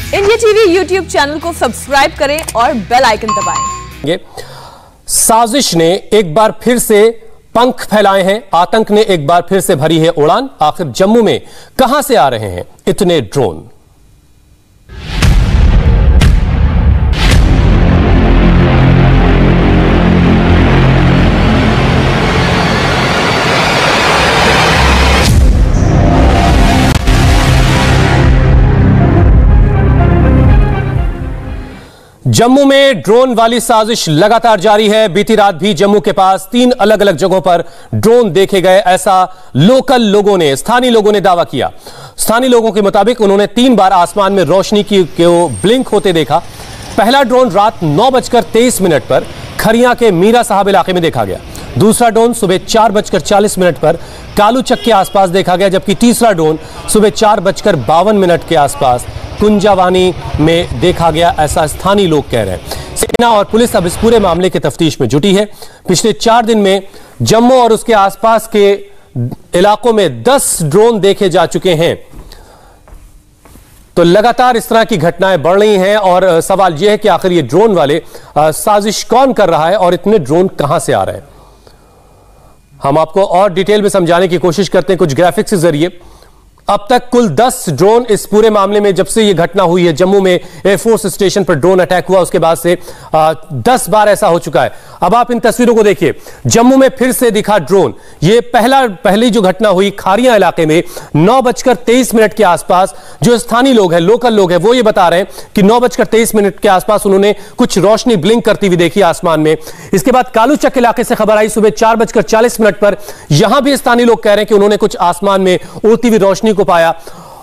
India TV YouTube channel को subscribe करें और बेल आइकन दबाएं। साजिश ने एक बार फिर से पंख फैलाए हैं, आतंक ने एक बार फिर से भरी है उड़ान। आखिर जम्मू में कहां से आ रहे हैं इतने ड्रोन? जम्मू में ड्रोन वाली साजिश लगातार जारी है। बीती रात भी जम्मू के पास 3 अलग अलग जगहों पर ड्रोन देखे गए, ऐसा लोकल लोगों ने, स्थानीय लोगों ने दावा किया। स्थानीय लोगों के मुताबिक उन्होंने 3 बार आसमान में रोशनी को ब्लिंक होते देखा। पहला ड्रोन रात 9:23 पर खरिया के मीरा साहब इलाके में देखा गया। दूसरा ड्रोन सुबह 4:40 पर कालूचक के आसपास देखा गया, जबकि तीसरा ड्रोन सुबह 4:52 के आसपास कुंजावानी में देखा गया, ऐसा स्थानीय लोग कह रहे हैं। सेना और पुलिस अब इस पूरे मामले की तफ्तीश में जुटी है। पिछले 4 दिन में जम्मू और उसके आसपास के इलाकों में 10 ड्रोन देखे जा चुके हैं। तो लगातार इस तरह की घटनाएं बढ़ रही हैं और सवाल यह है कि आखिर ये ड्रोन वाले साजिश कौन कर रहा है और इतने ड्रोन कहां से आ रहे हैं। हम आपको और डिटेल में समझाने की कोशिश करते हैं कुछ ग्राफिक्स के जरिए। अब तक कुल 10 ड्रोन इस पूरे मामले में, जब से यह घटना हुई है जम्मू में एयरफोर्स स्टेशन पर ड्रोन अटैक हुआ उसके बाद से 10 बार ऐसा हो चुका है। अब आप इन तस्वीरों को देखिए, जम्मू में फिर से दिखा ड्रोन। ये पहली जो घटना हुई खारिया इलाके में 9:23 के आसपास, जो स्थानीय लोग हैं, लोकल लोग हैं, वो ये बता रहे हैं कि 9:23 के आसपास उन्होंने कुछ रोशनी ब्लिंक करती हुई देखी आसमान में। इसके बाद कालूचक इलाके से खबर आई सुबह 4:40 पर, यहां भी स्थानीय लोग कह रहे हैं कि उन्होंने कुछ आसमान में उड़ती हुई रोशनी को पाया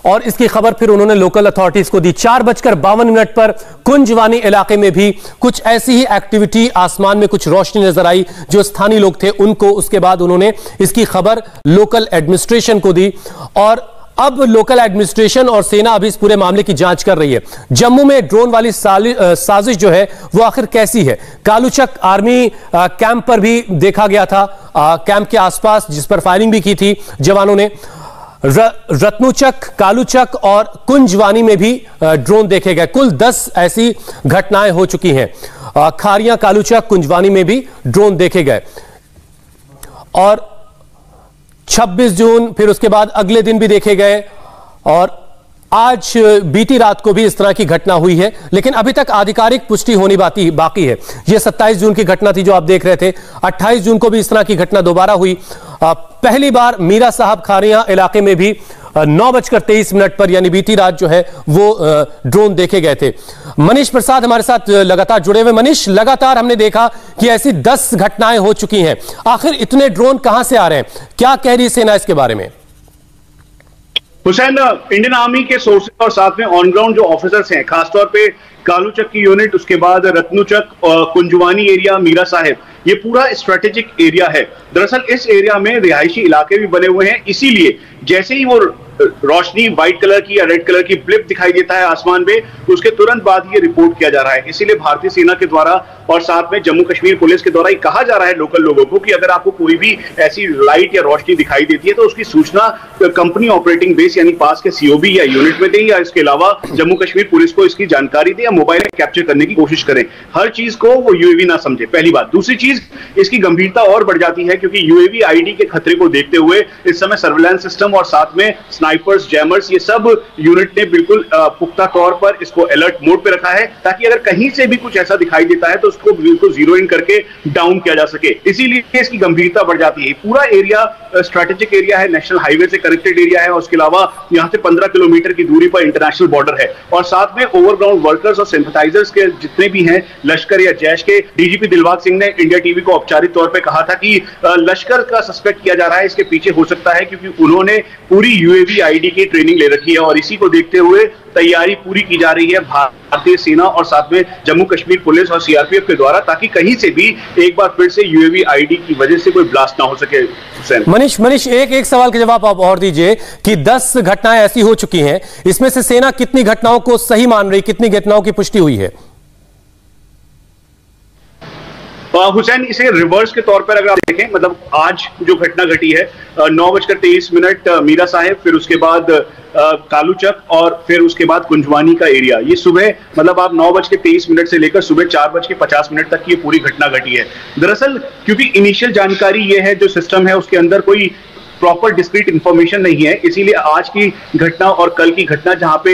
और इसकी खबर फिर उन्होंने लोकल अथॉरिटीज को दी। 4:52 पर कुंजवानी इलाके में भी कुछ ऐसी ही एक्टिविटी, आसमान में कुछ रोशनी नजर आई जो स्थानीय लोग थे उनको। उसके बाद उन्होंने इसकी खबर लोकल एडमिनिस्ट्रेशन को दी और अब लोकल एडमिनिस्ट्रेशन और सेना अभी इस पूरे मामले की जांच कर रही है। जम्मू में ड्रोन वाली साजिश जो है वो आखिर कैसी है? कालूचक आर्मी कैंप पर भी देखा गया था, कैंप के आसपास, जिस पर फायरिंग भी की थी जवानों ने। रत्नुचक, कालूचक और कुंजवानी में भी ड्रोन देखे गए। कुल 10 ऐसी घटनाएं हो चुकी हैं। खारिया, कालूचक, कुंजवानी में भी ड्रोन देखे गए और 26 जून फिर उसके बाद अगले दिन भी देखे गए और आज बीती रात को भी इस तरह की घटना हुई है, लेकिन अभी तक आधिकारिक पुष्टि होनी बाकी है। यह 27 जून की घटना थी जो आप देख रहे थे। 28 जून को भी इस तरह की घटना दोबारा हुई। पहली बार मीरा साहब खारिया इलाके में भी 9:23 पर, यानी बीती रात जो है वो ड्रोन देखे गए थे। मनीष प्रसाद हमारे साथ लगातार जुड़े हुए। मनीष, लगातार हमने देखा कि ऐसी 10 घटनाएं हो चुकी हैं, आखिर इतने ड्रोन कहां से आ रहे हैं? क्या कह रही सेना इसके बारे में? हुसैन, इंडियन आर्मी के सोर्सेज और साथ में ऑन ग्राउंड जो ऑफिसर्स हैं, खासतौर पे कालूचक की यूनिट, उसके बाद रत्नुचक, कुंजवानी एरिया, मीरा साहिब, ये पूरा स्ट्रेटेजिक एरिया है। दरअसल इस एरिया में रिहायशी इलाके भी बने हुए हैं, इसीलिए जैसे ही वो रोशनी व्हाइट कलर की या रेड कलर की ब्लिप दिखाई देता है आसमान में, तो उसके तुरंत बाद ये रिपोर्ट किया जा रहा है। इसीलिए भारतीय सेना के द्वारा और साथ में जम्मू कश्मीर पुलिस के द्वारा ये कहा जा रहा है लोकल लोगों को कि अगर आपको कोई भी ऐसी लाइट या रोशनी दिखाई देती है तो उसकी सूचना कंपनी ऑपरेटिंग बेस यानी पास के सीओबी या यूनिट में दें, या इसके अलावा जम्मू कश्मीर पुलिस को इसकी जानकारी दें या मोबाइल में कैप्चर करने की कोशिश करें। हर चीज को वो यूएवी ना समझे, पहली बात। दूसरी चीज, इसकी गंभीरता और बढ़ जाती है क्योंकि यूएवी आईडी के खतरे को देखते हुए इस समय सर्विलांस सिस्टम और साथ में स्नाइपर्स, जैमर्स, ये सब यूनिट ने बिल्कुल पुख्ता तौर पर इसको अलर्ट मोड पे रखा है, ताकि अगर कहीं से भी कुछ ऐसा दिखाई देता है तो उसको बिल्कुल जीरो इन करके डाउन किया जा सके। इसीलिए इसकी गंभीरता बढ़ जाती है। पूरा एरिया स्ट्रेटेजिक एरिया है, नेशनल हाईवे से कनेक्टेड एरिया है और उसके अलावा यहां से 15 किलोमीटर की दूरी पर इंटरनेशनल बॉर्डर है और साथ में ओवरग्राउंड वर्कर्स और सिंपथाइजर्स के जितने भी हैं लश्कर या जैश के। डीजीपी दिलबाग सिंह ने इंडिया टीवी को औपचारिक तौर पर कहा था कि लश्कर का सस्पेक्ट किया जा रहा है, इसके पीछे हो सकता है क्योंकि उन्होंने पूरी यूएवी आईडी की ट्रेनिंग ले रखी है और इसी को देखते हुए तैयारी पूरी की जा रही है भारतीय सेना और साथ में जम्मू कश्मीर पुलिस और सीआरपीएफ के द्वारा, ताकि कहीं से भी एक बार फिर से यूएवी आईडी की वजह से कोई ब्लास्ट ना हो सके। मनीष, एक सवाल के जवाब आप और दीजिए कि 10 घटनाएं ऐसी हो चुकी हैं, इसमें से सेना कितनी घटनाओं को सही मान रही, कितनी घटनाओं की पुष्टि हुई है? हुसैन, इसे रिवर्स के तौर पर अगर आप देखें, मतलब आज जो घटना घटी है 9:23 मीरा साहिब, फिर उसके बाद कालूचक और फिर उसके बाद कुंजवानी का एरिया, ये सुबह मतलब आप 9:23 से लेकर सुबह 4:50 तक की ये पूरी घटना घटी है। दरअसल क्योंकि इनिशियल जानकारी ये है, जो सिस्टम है उसके अंदर कोई प्रॉपर डिस्क्रीट इंफॉर्मेशन नहीं है, इसीलिए आज की घटना और कल की घटना, जहां पे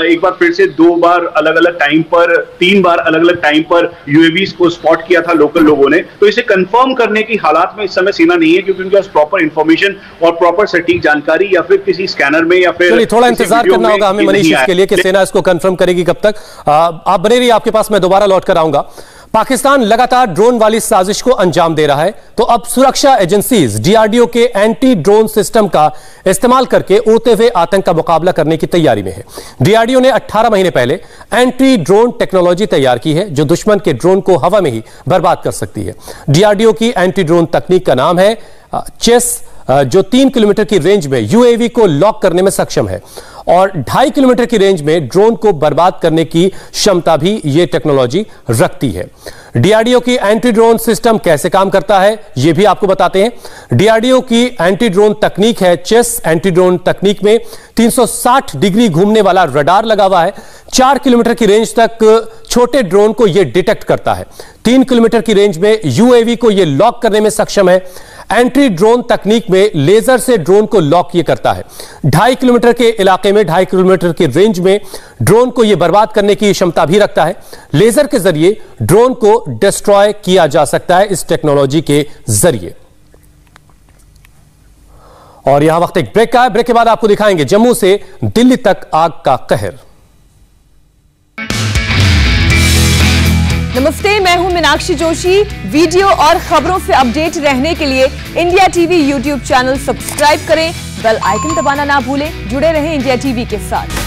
एक बार फिर से 2 बार अलग अलग टाइम पर, 3 बार अलग अलग टाइम पर यूएवीज को स्पॉट किया था लोकल लोगों ने, तो इसे कंफर्म करने की हालात में इस समय सेना नहीं है, क्योंकि उनके पास प्रॉपर इंफॉर्मेशन और प्रॉपर सटीक जानकारी या फिर किसी स्कैनर में या फिर थोड़ा इंतजार करना होगा हमें मनीष इसके लिए कि सेना इसको कंफर्म करेगी कब तक। आप बने रहिए, आपके पास मैं दोबारा लौट कर आऊंगा। पाकिस्तान लगातार ड्रोन वाली साजिश को अंजाम दे रहा है, तो अब सुरक्षा एजेंसीज डीआरडीओ के एंटी ड्रोन सिस्टम का इस्तेमाल करके उड़ते हुए आतंक का मुकाबला करने की तैयारी में है। डीआरडीओ ने 18 महीने पहले एंटी ड्रोन टेक्नोलॉजी तैयार की है, जो दुश्मन के ड्रोन को हवा में ही बर्बाद कर सकती है। डीआरडीओ की एंटी ड्रोन तकनीक का नाम है चेस, जो 3 किलोमीटर की रेंज में यूएवी को लॉक करने में सक्षम है और 2.5 किलोमीटर की रेंज में ड्रोन को बर्बाद करने की क्षमता भी यह टेक्नोलॉजी रखती है। डीआरडीओ की एंटी ड्रोन सिस्टम कैसे काम करता है यह भी आपको बताते हैं। डीआरडीओ की एंटी ड्रोन तकनीक है चेस। एंटी ड्रोन तकनीक में 360 डिग्री घूमने वाला रडार लगा हुआ है। 4 किलोमीटर की रेंज तक छोटे ड्रोन को यह डिटेक्ट करता है। 3 किलोमीटर की रेंज में यूएवी को यह लॉक करने में सक्षम है। एंटी ड्रोन तकनीक में लेजर से ड्रोन को लॉक ये करता है। 2.5 किलोमीटर के इलाके में, 2.5 किलोमीटर की रेंज में ड्रोन को यह बर्बाद करने की क्षमता भी रखता है। लेजर के जरिए ड्रोन को डिस्ट्रॉय किया जा सकता है इस टेक्नोलॉजी के जरिए। और यहां वक्त एक ब्रेक का है। ब्रेक के बाद आपको दिखाएंगे जम्मू से दिल्ली तक आग का कहर। नमस्ते, मैं हूं मीनाक्षी जोशी। वीडियो और खबरों से अपडेट रहने के लिए India TV YouTube channel subscribe करें, बेल आइकन दबाना ना भूलें। जुड़े रहें इंडिया टीवी के साथ।